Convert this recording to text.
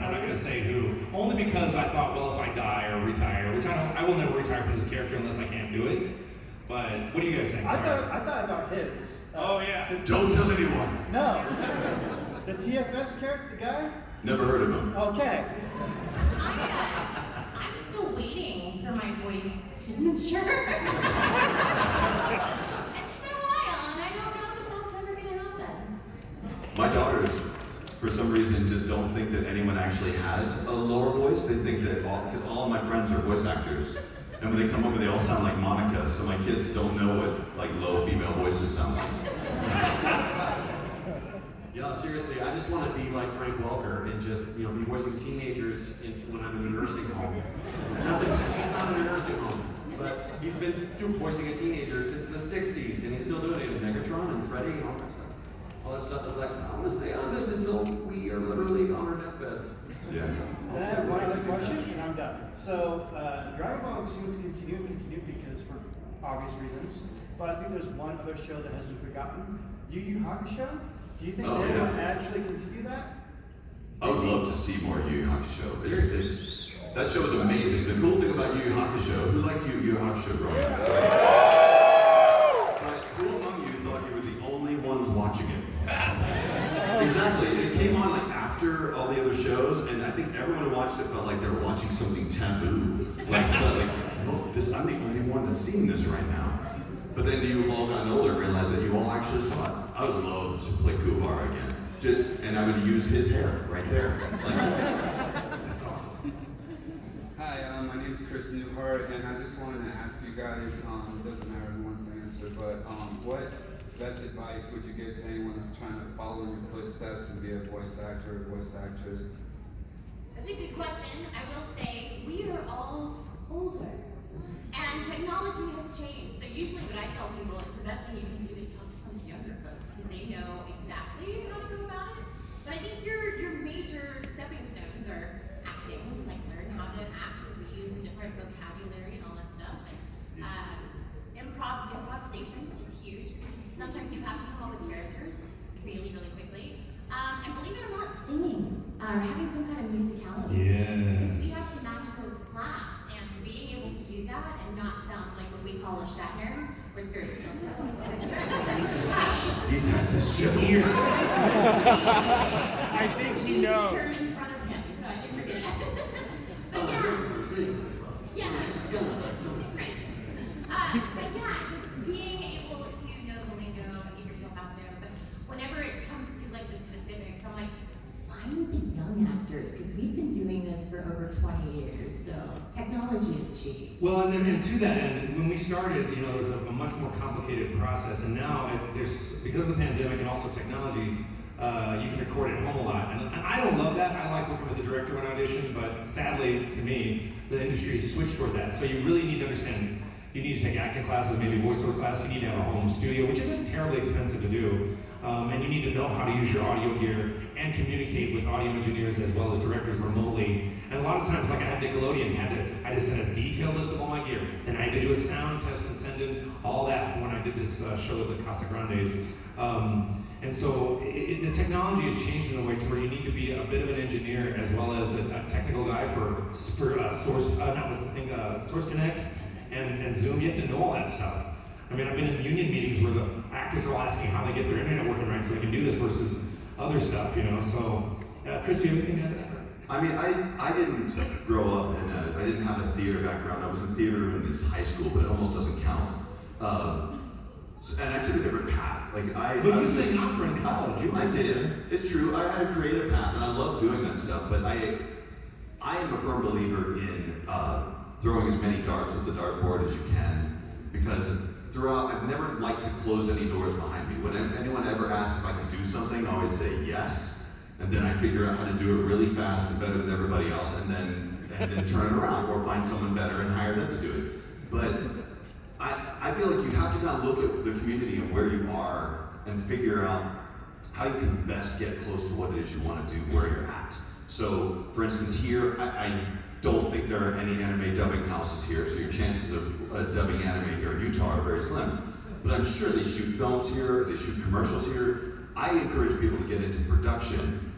I'm not going to say who, only because I thought, well, if I die or retire, which I will never retire from this character unless I can't do it. But what do you guys think? I thought about his. Oh yeah. Don't tell anyone. No. The TFS character, the guy? Never heard of him. Okay. I'm still waiting for my voice to mature. It's been a while, and I don't know that that's ever going to happen. My daughters, for some reason, just don't think that anyone actually has a lower voice. They think that because all of my friends are voice actors. And when they come over, they all sound like Monica, so my kids don't know what like low female voices sound like. Yeah, seriously, I just want to be like Frank Welker and just, be voicing teenagers when I'm in a nursing home. Not that he's not in a nursing home, but he's been voicing a teenager since the 60s, and he's still doing it. Megatron and Freddy and all that stuff. All that stuff is like, I want to stay on this until we are literally on our deathbeds. Yeah. I have one other question, and I'm done. So, Dragon Ball seems to continue because for obvious reasons. But I think there's one other show that has been forgotten. Yu Yu Hakusho? Do you think they will actually continue that? I would love to see more Yu Yu Hakusho. That show is amazing. The cool thing about Yu Yu Hakusho, who liked Yu Yu Hakusho growing up? But who among you thought you were the only ones watching it? Exactly. It came on like after all the other shows, and I think everyone who watched it felt like they were watching something taboo. I'm the only one that's seeing this right now. But then you've all gotten older and realized that you all actually saw it. I would love to play Kuwabara again. And I would use his hair right there. That's awesome. Hi, my name is Chris Newhart, and I just wanted to ask you guys, it doesn't matter who wants to answer, but what best advice would you give to anyone that's trying to follow in your footsteps and be a voice actor or voice actress? That's a good question. I will say we are all older, and technology has changed. So usually what I tell people is the best thing you can do is talk to some of the younger folks because they know exactly how to go about it. But I think your major stepping stones are acting, like learn how to act as we use a different vocabulary and all that stuff. Improvisation is huge. Sometimes you have to come up with characters really, really quickly. And believe it or not, singing or having some kind of musicality. Yeah. Because we have to match those claps, and being able to do that and not sound like what we call a Shatner, where it's very stilted. He's had this show. He's here. I think he Use the knows. term in front of him, so I didn't forget. But yeah, he's great. But yeah, just being able to know the lingo and get yourself out there. But whenever it comes to like the specifics, I'm like, find the young actors, because we've been doing this for over 20 years, so technology is cheap. Well, and to that end, when we started, it was a much more complicated process, and now because of the pandemic and also technology, you can record at home a lot. And I don't love that. I like working with the director when I audition, but sadly, to me, the industry has switched toward that. So you really need to understand, you need to take acting classes, maybe voiceover class, you need to have a home studio, which isn't terribly expensive to do. And you need to know how to use your audio gear and communicate with audio engineers as well as directors remotely. And a lot of times, like I had Nickelodeon, I just sent a detailed list of all my gear. Then I had to do a sound test and send in all that for when I did this show with the Casa Grandes. And so the technology has changed in a way to where you need to be a bit of an engineer as well as a technical guy for Source Connect and Zoom. You have to know all that stuff. I mean, I've been in union meetings where the actors are all asking how they get their internet working right so they can do this versus other stuff, So, Chris, do you have anything to add to that? I mean, I didn't grow up I didn't have a theater background. I was in theater in high school, but it almost doesn't count. And I took a different path. But you sang opera in college. I did. It's true. I had a creative path, and I love doing that stuff. But I am a firm believer in throwing as many darts at the dartboard as you can, because I've never liked to close any doors behind me. When anyone ever asks if I can do something, I always say yes, and then I figure out how to do it really fast and better than everybody else, and then turn it around or find someone better and hire them to do it. But I feel like you have to kind of look at the community and where you are and figure out how you can best get close to what it is you want to do where you're at. So, for instance, here, I don't think there are any anime dubbing houses here, so your chances of dubbing anime here in Utah are very slim. But I'm sure they shoot films here, they shoot commercials here. I encourage people to get into production